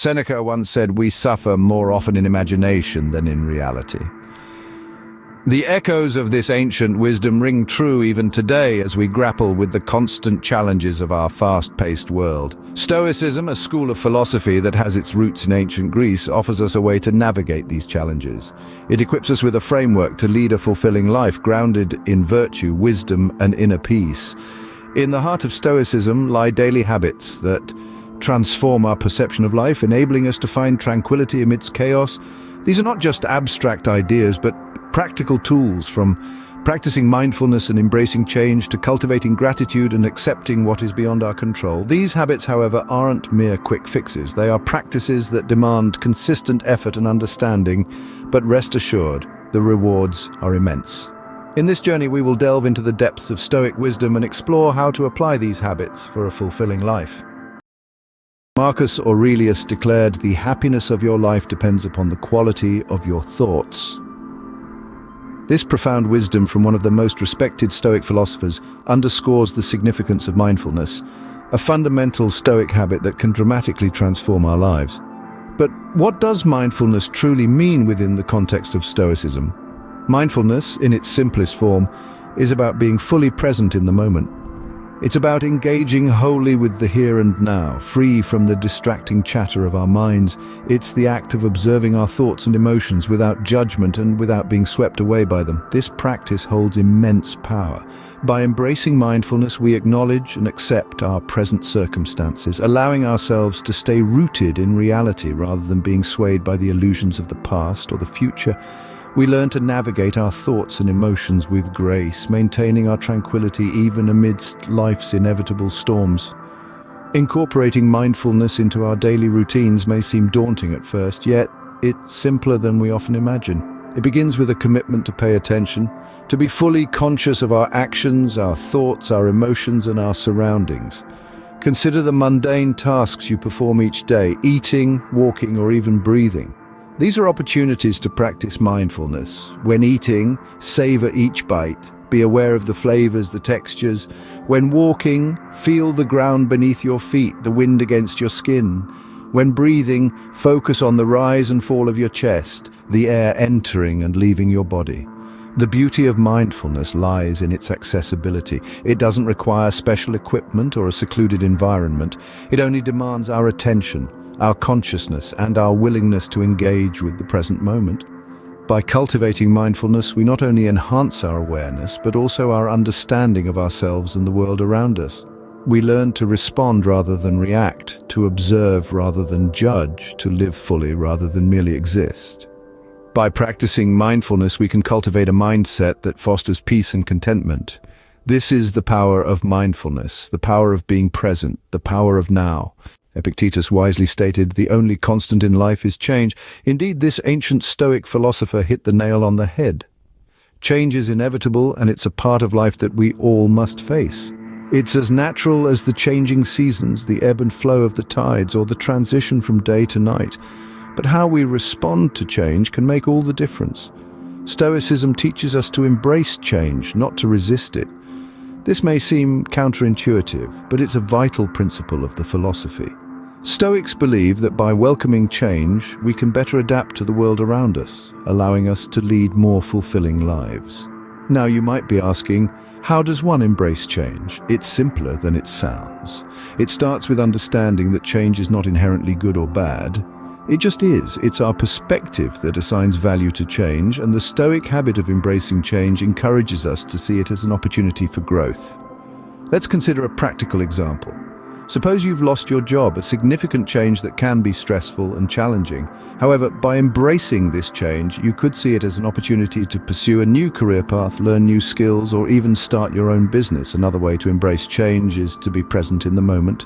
Seneca once said, "We suffer more often in imagination than in reality." The echoes of this ancient wisdom ring true even today as we grapple with the constant challenges of our fast-paced world. Stoicism, a school of philosophy that has its roots in ancient Greece, offers us a way to navigate these challenges. It equips us with a framework to lead a fulfilling life grounded in virtue, wisdom, and inner peace. In the heart of Stoicism lie daily habits that transform our perception of life, enabling us to find tranquility amidst chaos. These are not just abstract ideas, but practical tools, from practicing mindfulness and embracing change to cultivating gratitude and accepting what is beyond our control. These habits, however, aren't mere quick fixes. They are practices that demand consistent effort and understanding, but rest assured, the rewards are immense. In this journey, we will delve into the depths of Stoic wisdom and explore how to apply these habits for a fulfilling life. Marcus Aurelius declared, "The happiness of your life depends upon the quality of your thoughts." This profound wisdom from one of the most respected Stoic philosophers underscores the significance of mindfulness, a fundamental Stoic habit that can dramatically transform our lives. But what does mindfulness truly mean within the context of Stoicism? Mindfulness, in its simplest form, is about being fully present in the moment. It's about engaging wholly with the here and now, free from the distracting chatter of our minds. It's the act of observing our thoughts and emotions without judgment and without being swept away by them. This practice holds immense power. By embracing mindfulness, we acknowledge and accept our present circumstances, allowing ourselves to stay rooted in reality rather than being swayed by the illusions of the past or the future. We learn to navigate our thoughts and emotions with grace, maintaining our tranquility even amidst life's inevitable storms. Incorporating mindfulness into our daily routines may seem daunting at first, yet it's simpler than we often imagine. It begins with a commitment to pay attention, to be fully conscious of our actions, our thoughts, our emotions, and our surroundings. Consider the mundane tasks you perform each day: eating, walking, or even breathing. These are opportunities to practice mindfulness. When eating, savor each bite. Be aware of the flavors, the textures. When walking, feel the ground beneath your feet, the wind against your skin. When breathing, focus on the rise and fall of your chest, the air entering and leaving your body. The beauty of mindfulness lies in its accessibility. It doesn't require special equipment or a secluded environment. It only demands our attention, our consciousness, and our willingness to engage with the present moment. By cultivating mindfulness, we not only enhance our awareness, but also our understanding of ourselves and the world around us. We learn to respond rather than react, to observe rather than judge, to live fully rather than merely exist. By practicing mindfulness, we can cultivate a mindset that fosters peace and contentment. This is the power of mindfulness, the power of being present, the power of now. Epictetus wisely stated, "The only constant in life is change." Indeed, this ancient Stoic philosopher hit the nail on the head. Change is inevitable, and it's a part of life that we all must face. It's as natural as the changing seasons, the ebb and flow of the tides, or the transition from day to night. But how we respond to change can make all the difference. Stoicism teaches us to embrace change, not to resist it. This may seem counterintuitive, but it's a vital principle of the philosophy. Stoics believe that by welcoming change, we can better adapt to the world around us, allowing us to lead more fulfilling lives. Now you might be asking, how does one embrace change? It's simpler than it sounds. It starts with understanding that change is not inherently good or bad. It just is. It's our perspective that assigns value to change, and the Stoic habit of embracing change encourages us to see it as an opportunity for growth. Let's consider a practical example. Suppose you've lost your job, a significant change that can be stressful and challenging. However, by embracing this change, you could see it as an opportunity to pursue a new career path, learn new skills, or even start your own business. Another way to embrace change is to be present in the moment.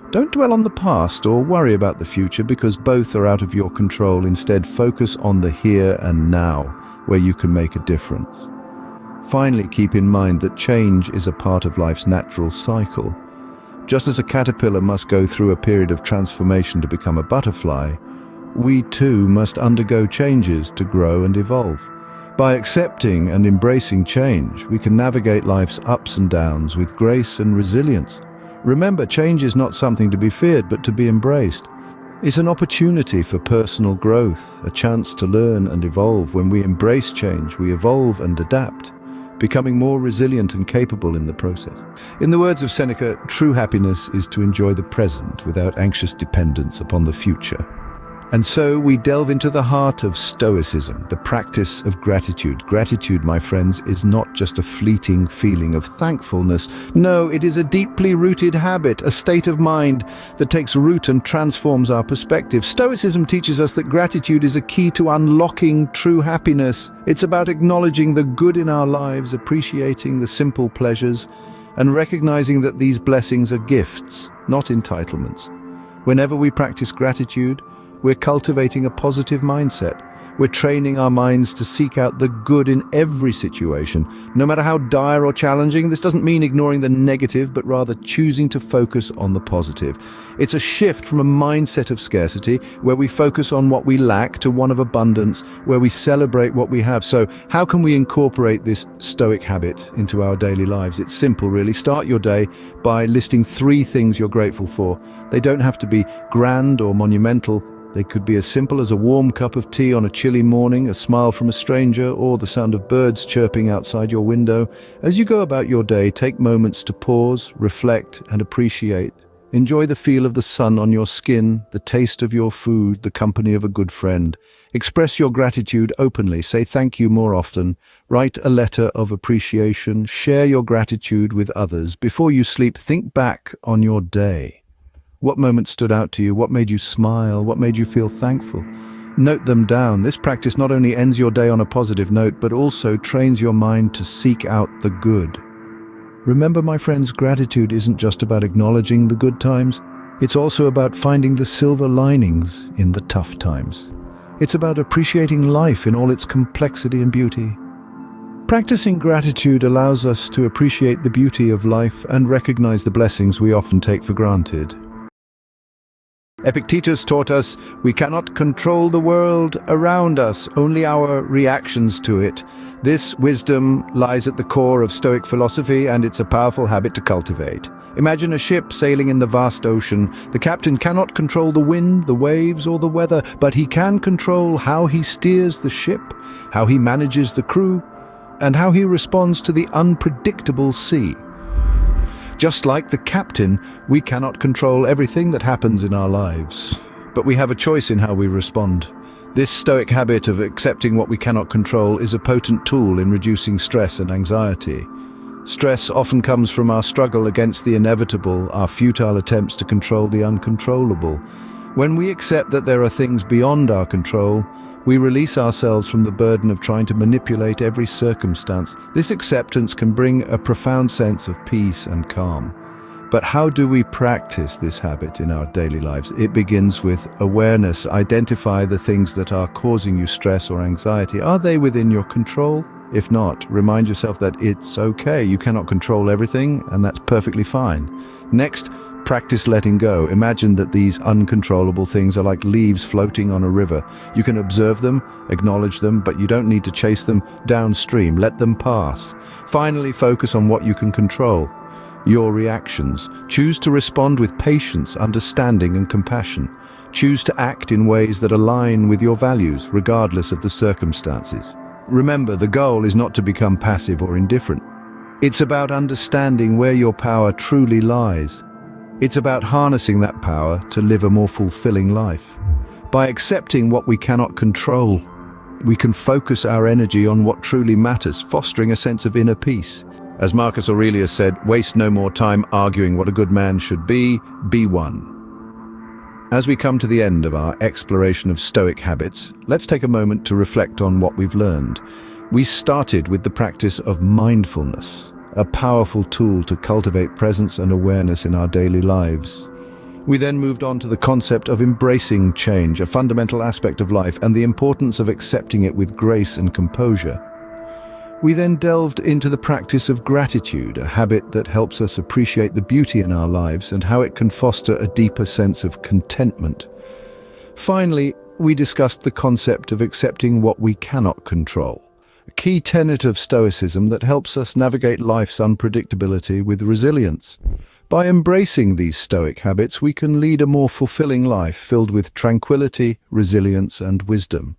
Don't dwell on the past or worry about the future, because both are out of your control. Instead, focus on the here and now, where you can make a difference. Finally, keep in mind that change is a part of life's natural cycle. Just as a caterpillar must go through a period of transformation to become a butterfly, we too must undergo changes to grow and evolve. By accepting and embracing change, we can navigate life's ups and downs with grace and resilience. Remember, change is not something to be feared, but to be embraced. is an opportunity for personal growth, a chance to learn and evolve. When we embrace change, we evolve and adapt, becoming more resilient and capable in the process. In the words of Seneca, true happiness is to enjoy the present without anxious dependence upon the future. And so we delve into the heart of Stoicism, the practice of gratitude. Gratitude, my friends, is not just a fleeting feeling of thankfulness. No, it is a deeply rooted habit, a state of mind that takes root and transforms our perspective. Stoicism teaches us that gratitude is a key to unlocking true happiness. It's about acknowledging the good in our lives, appreciating the simple pleasures, and recognizing that these blessings are gifts, not entitlements. Whenever we practice gratitude, we're cultivating a positive mindset. We're training our minds to seek out the good in every situation. No matter how dire or challenging, this doesn't mean ignoring the negative, but rather choosing to focus on the positive. It's a shift from a mindset of scarcity, where we focus on what we lack, to one of abundance, where we celebrate what we have. So how can we incorporate this Stoic habit into our daily lives? It's simple, really. Start your day by listing 3 things you're grateful for. They don't have to be grand or monumental. They could be as simple as a warm cup of tea on a chilly morning, a smile from a stranger, or the sound of birds chirping outside your window. As you go about your day, take moments to pause, reflect, and appreciate. Enjoy the feel of the sun on your skin, the taste of your food, the company of a good friend. Express your gratitude openly. Say thank you more often. Write a letter of appreciation. Share your gratitude with others. Before you sleep, think back on your day. What moments stood out to you? What made you smile? What made you feel thankful? Note them down. This practice not only ends your day on a positive note, but also trains your mind to seek out the good. Remember, my friends, gratitude isn't just about acknowledging the good times. It's also about finding the silver linings in the tough times. It's about appreciating life in all its complexity and beauty. Practicing gratitude allows us to appreciate the beauty of life and recognize the blessings we often take for granted. Epictetus taught us we cannot control the world around us, only our reactions to it. This wisdom lies at the core of Stoic philosophy, and it's a powerful habit to cultivate. Imagine a ship sailing in the vast ocean. The captain cannot control the wind, the waves, or the weather, but he can control how he steers the ship, how he manages the crew, and how he responds to the unpredictable sea. Just like the captain, we cannot control everything that happens in our lives, but we have a choice in how we respond. This Stoic habit of accepting what we cannot control is a potent tool in reducing stress and anxiety. Stress often comes from our struggle against the inevitable, our futile attempts to control the uncontrollable. When we accept that there are things beyond our control, we release ourselves from the burden of trying to manipulate every circumstance. This acceptance can bring a profound sense of peace and calm. But how do we practice this habit in our daily lives? It begins with awareness. Identify the things that are causing you stress or anxiety. Are they within your control? If not, remind yourself that it's okay. You cannot control everything, and that's perfectly fine. Next, practice letting go. Imagine that these uncontrollable things are like leaves floating on a river. You can observe them, acknowledge them, but you don't need to chase them downstream. Let them pass. Finally, focus on what you can control. Your reactions. Choose to respond with patience, understanding, and compassion. Choose to act in ways that align with your values, regardless of the circumstances. Remember, the goal is not to become passive or indifferent. It's about understanding where your power truly lies. It's about harnessing that power to live a more fulfilling life. By accepting what we cannot control, we can focus our energy on what truly matters, fostering a sense of inner peace. As Marcus Aurelius said, waste no more time arguing what a good man should be one. As we come to the end of our exploration of Stoic habits, let's take a moment to reflect on what we've learned. We started with the practice of mindfulness, a powerful tool to cultivate presence and awareness in our daily lives. We then moved on to the concept of embracing change, a fundamental aspect of life, and the importance of accepting it with grace and composure. We then delved into the practice of gratitude, a habit that helps us appreciate the beauty in our lives and how it can foster a deeper sense of contentment. Finally, we discussed the concept of accepting what we cannot control, a key tenet of Stoicism that helps us navigate life's unpredictability with resilience. By embracing these Stoic habits, we can lead a more fulfilling life filled with tranquility, resilience, and wisdom.